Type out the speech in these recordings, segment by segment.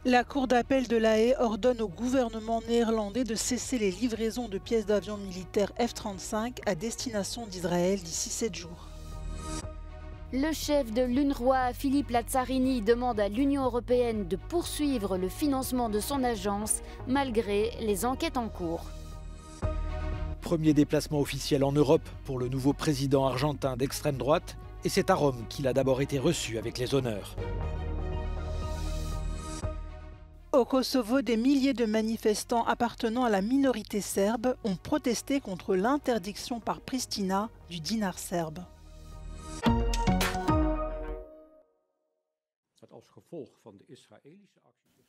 La Cour d'appel de La Haye ordonne au gouvernement néerlandais de cesser les livraisons de pièces d'avions militaires F-35 à destination d'Israël d'ici 7 jours. Le chef de l'UNRWA, Philippe Lazzarini, demande à l'Union européenne de poursuivre le financement de son agence malgré les enquêtes en cours. Premier déplacement officiel en Europe pour le nouveau président argentin d'extrême droite, et c'est à Rome qu'il a d'abord été reçu avec les honneurs. Au Kosovo, des milliers de manifestants appartenant à la minorité serbe ont protesté contre l'interdiction par Pristina du dinar serbe.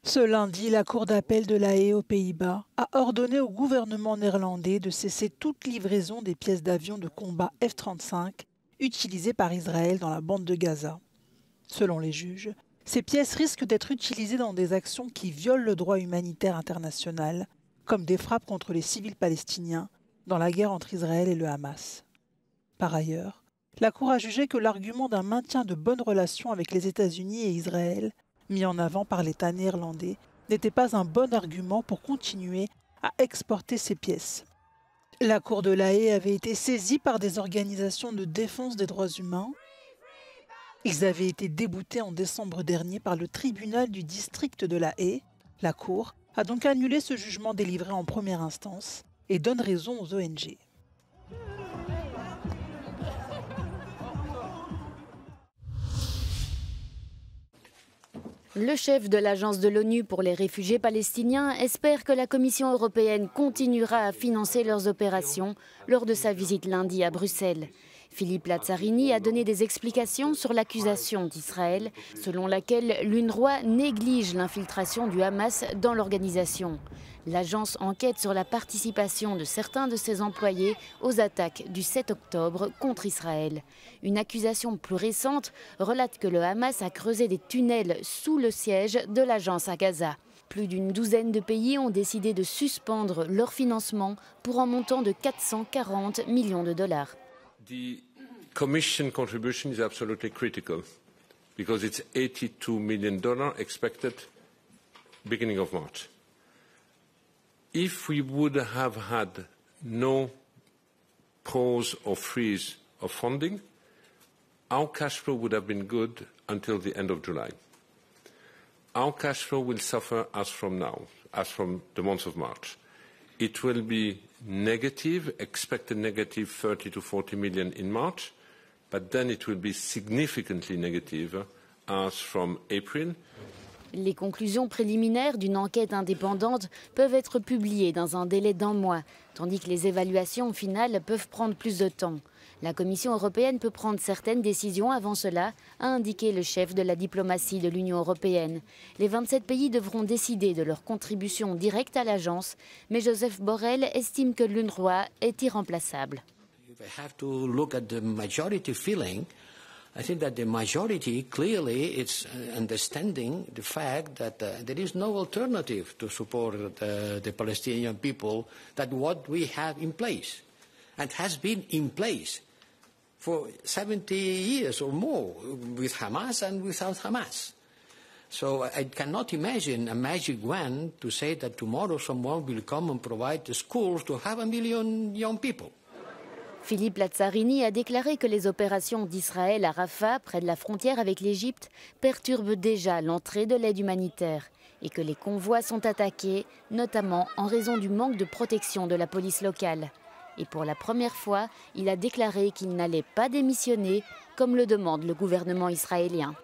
Ce lundi, la Cour d'appel de La Haye aux Pays-Bas a ordonné au gouvernement néerlandais de cesser toute livraison des pièces d'avions de combat F-35 utilisées par Israël dans la bande de Gaza. Selon les juges, ces pièces risquent d'être utilisées dans des actions qui violent le droit humanitaire international, comme des frappes contre les civils palestiniens dans la guerre entre Israël et le Hamas. Par ailleurs, la Cour a jugé que l'argument d'un maintien de bonnes relations avec les États-Unis et Israël, mis en avant par l'État néerlandais, n'était pas un bon argument pour continuer à exporter ces pièces. La Cour de La Haye avait été saisie par des organisations de défense des droits humains. Ils avaient été déboutés en décembre dernier par le tribunal du district de La Haye. La Cour a donc annulé ce jugement délivré en première instance et donne raison aux ONG. Le chef de l'Agence de l'ONU pour les réfugiés palestiniens espère que la Commission européenne continuera à financer leurs opérations lors de sa visite lundi à Bruxelles. Philippe Lazzarini a donné des explications sur l'accusation d'Israël, selon laquelle l'UNRWA néglige l'infiltration du Hamas dans l'organisation. L'agence enquête sur la participation de certains de ses employés aux attaques du 7 octobre contre Israël. Une accusation plus récente relate que le Hamas a creusé des tunnels sous le siège de l'agence à Gaza. Plus d'une douzaine de pays ont décidé de suspendre leur financement pour un montant de 440 millions de dollars. The Commission contribution is absolutely critical because it's $82 million expected beginning of March. If we would have had no pause or freeze of funding, our cash flow would have been good until the end of July. Our cash flow will suffer as from now, as from the month of March. It will be negative, expected negative 30 to 40 million in March, but then it will be significantly negative as from April. Les conclusions préliminaires d'une enquête indépendante peuvent être publiées dans un délai d'1 mois, tandis que les évaluations finales peuvent prendre plus de temps. La Commission européenne peut prendre certaines décisions avant cela, a indiqué le chef de la diplomatie de l'Union européenne. Les 27 pays devront décider de leur contribution directe à l'agence, mais Joseph Borrell estime que l'UNRWA est irremplaçable. I think that the majority clearly is understanding the fact that there is no alternative to support the Palestinian people than what we have in place and has been in place for 70 years or more with Hamas and without Hamas. So I cannot imagine a magic wand to say that tomorrow someone will come and provide the schools to have 1 million young people. Philippe Lazzarini a déclaré que les opérations d'Israël à Rafah, près de la frontière avec l'Égypte, perturbent déjà l'entrée de l'aide humanitaire et que les convois sont attaqués, notamment en raison du manque de protection de la police locale. Et pour la première fois, il a déclaré qu'il n'allait pas démissionner, comme le demande le gouvernement israélien.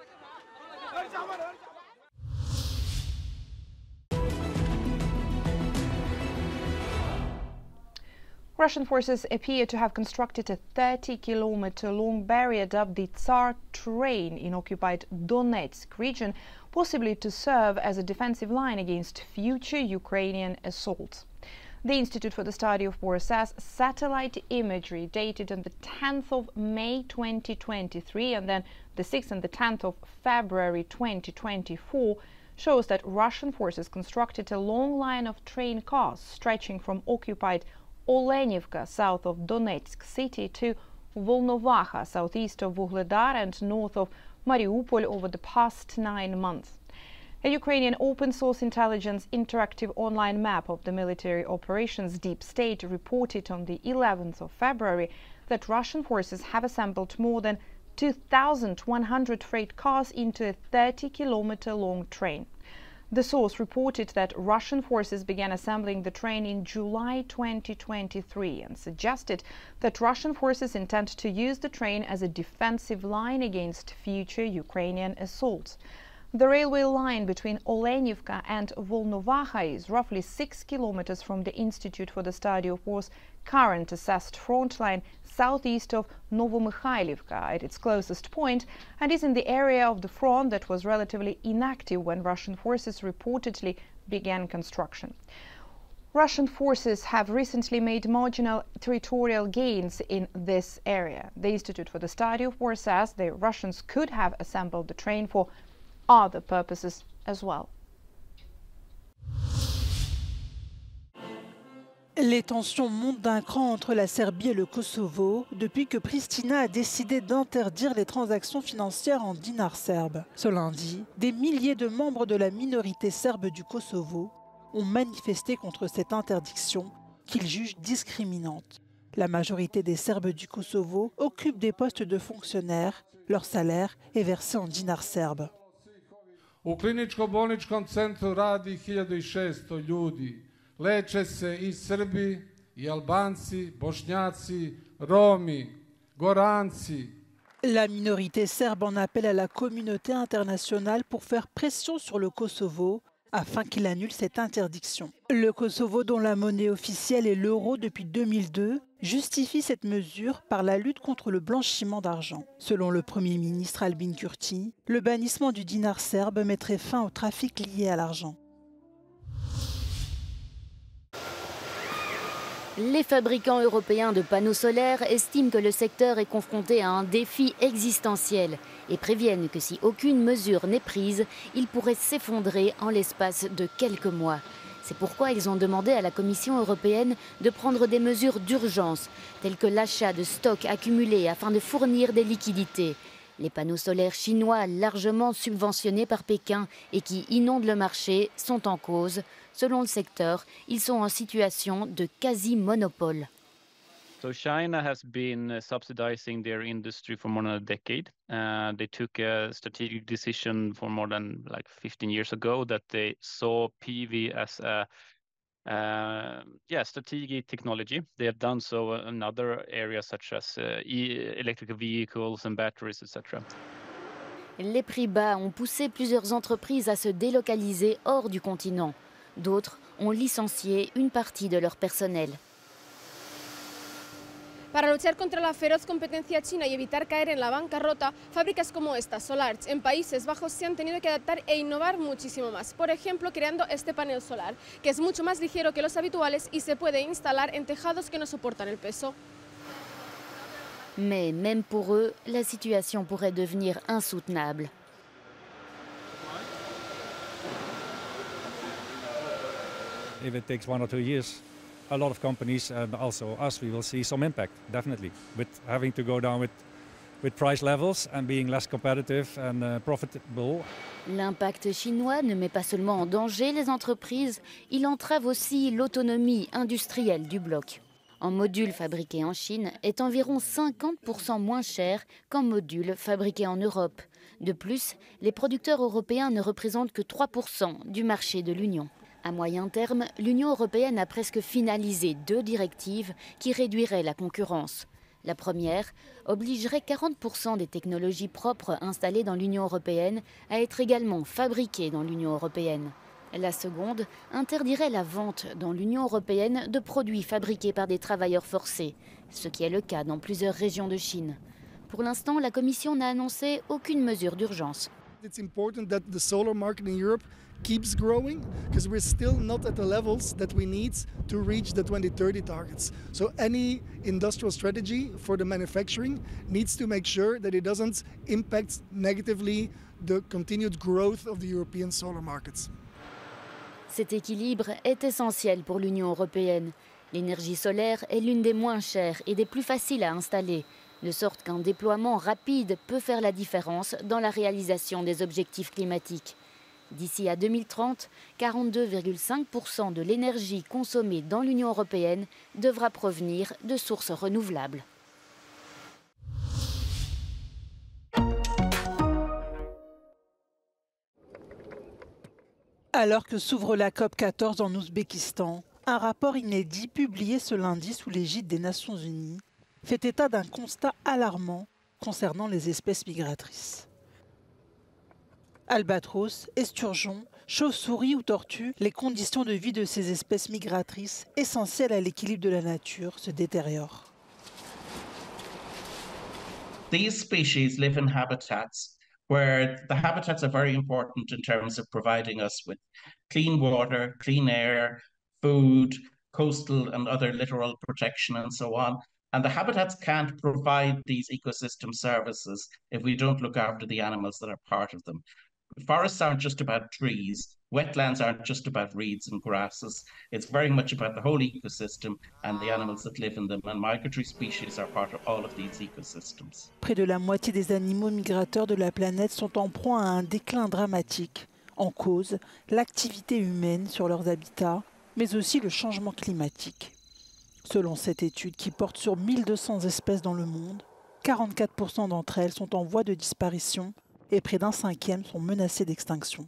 Russian forces appear to have constructed a 30-kilometer-long barrier dubbed the Tsar Train in occupied Donetsk region, possibly to serve as a defensive line against future Ukrainian assaults. The Institute for the Study of War says satellite imagery dated on the 10th of May 2023 and then the 6th and the 10th of February 2024 shows that Russian forces constructed a long line of train cars stretching from occupied Olenivka, south of Donetsk city, to Volnovakha, southeast of Vuhledar and north of Mariupol over the past 9 months. A Ukrainian open-source intelligence interactive online map of the military operations Deep State reported on the 11th of February that Russian forces have assembled more than 2,100 freight cars into a 30-kilometer-long train. The source reported that Russian forces began assembling the train in July 2023 and suggested that Russian forces intend to use the train as a defensive line against future Ukrainian assaults. The railway line between Olenivka and Volnovaha is roughly 6 kilometers from the Institute for the Study of War's current assessed front line southeast of Novomykhailivka at its closest point, and is in the area of the front that was relatively inactive when Russian forces reportedly began construction. Russian forces have recently made marginal territorial gains in this area. The Institute for the Study of War says the Russians could have assembled the train for other purposes as well. Les tensions montent d'un cran entre la Serbie et le Kosovo depuis que Pristina a décidé d'interdire les transactions financières en dinars serbes. Ce lundi, des milliers de membres de la minorité serbe du Kosovo ont manifesté contre cette interdiction qu'ils jugent discriminante. La majorité des Serbes du Kosovo occupent des postes de fonctionnaires. Leur salaire est versé en dinars serbes. U kliničko-bolničkom centru radi 1600 ljudi. Leče se i Srbi, i Albanci, Bošnjaci, Romi, Goranci. La minorité serbe en appelle à la communauté internationale pour faire pression sur le Kosovo afin qu'il annule cette interdiction. Le Kosovo, dont la monnaie officielle est l'euro depuis 2002, justifie cette mesure par la lutte contre le blanchiment d'argent. Selon le Premier ministre Albin Kurti, le bannissement du dinar serbe mettrait fin au trafic lié à l'argent. Les fabricants européens de panneaux solaires estiment que le secteur est confronté à un défi existentiel et préviennent que si aucune mesure n'est prise, il pourrait s'effondrer en l'espace de quelques mois. C'est pourquoi ils ont demandé à la Commission européenne de prendre des mesures d'urgence, telles que l'achat de stocks accumulés afin de fournir des liquidités. Les panneaux solaires chinois largement subventionnés par Pékin et qui inondent le marché sont en cause. Selon le secteur, ils sont en situation de quasi-monopole. So China has been subsidizing their industry for more than a decade. They took a strategic decision for more than 15 years ago that they saw PV as a strategic technology. They have done so in other areas such as electric vehicles and batteries, etc. Les prix bas ont poussé plusieurs entreprises à se délocaliser hors du continent. D'autres ont licencié une partie de leur personnel. Para luchar contra la feroz competencia china y evitar caer en la bancarrota, fábricas como esta, SolarEdge, en Países Bajos se han tenido que adaptar e innovar muchísimo más. Por ejemplo, creando este panel solar, que es mucho más ligero que los habituales y se puede instalar en tejados que no soportan el peso. Mais même pour eux, la situation pourrait devenir insoutenable. If it takes 1 or 2 years, a lot of companies and also us, we will see some impact, definitely, with having to go down with price levels and being less competitive and profitable. L'impact chinois ne met pas seulement en danger les entreprises, il entrave aussi l'autonomie industrielle du bloc. Un module fabriqué en Chine est environ 50% moins cher qu'un module fabriqué en Europe. De plus, les producteurs européens ne représentent que 3% du marché de l'Union. À moyen terme, l'Union européenne a presque finalisé 2 directives qui réduiraient la concurrence. La première obligerait 40% des technologies propres installées dans l'Union européenne à être également fabriquées dans l'Union européenne. La seconde interdirait la vente dans l'Union européenne de produits fabriqués par des travailleurs forcés, ce qui est le cas dans plusieurs régions de Chine. Pour l'instant, la Commission n'a annoncé aucune mesure d'urgence. It's important that the solar market in Europe keeps growing because we're still not at the levels that we need to reach the 2030 targets. So any industrial strategy for the manufacturing needs to make sure that it doesn't impact negatively the continued growth of the European solar markets. Cet équilibre est essentiel pour l'Union européenne. L'énergie solaire est l'une des moins chères et des plus faciles à installer, de sorte qu'un déploiement rapide peut faire la différence dans la réalisation des objectifs climatiques. D'ici à 2030, 42,5% de l'énergie consommée dans l'Union européenne devra provenir de sources renouvelables. Alors que s'ouvre la COP14 en Ouzbékistan, un rapport inédit publié ce lundi sous l'égide des Nations Unies fait état d'un constat alarmant concernant les espèces migratrices. Albatros, esturgeons, chauves-souris ou tortues, les conditions de vie de ces espèces migratrices, essentielles à l'équilibre de la nature, se détériorent. These species live in habitats where the habitats are very important in terms of providing us with clean water, clean air, food, coastal and other littoral protection and so on. And the habitats can't provide these ecosystem services if we don't look after the animals that are part of them. Forests aren't just about trees. Wetlands aren't just about reeds and grasses. It's very much about the whole ecosystem and the animals that live in them. And migratory species are part of all of these ecosystems. Près de la moitié des animaux migrateurs de la planète sont en proie à un déclin dramatique. En cause, l'activité humaine sur leurs habitats, mais aussi le changement climatique. Selon cette étude qui porte sur 1200 espèces dans le monde, 44% d'entre elles sont en voie de disparition et près d'un cinquième sont menacées d'extinction.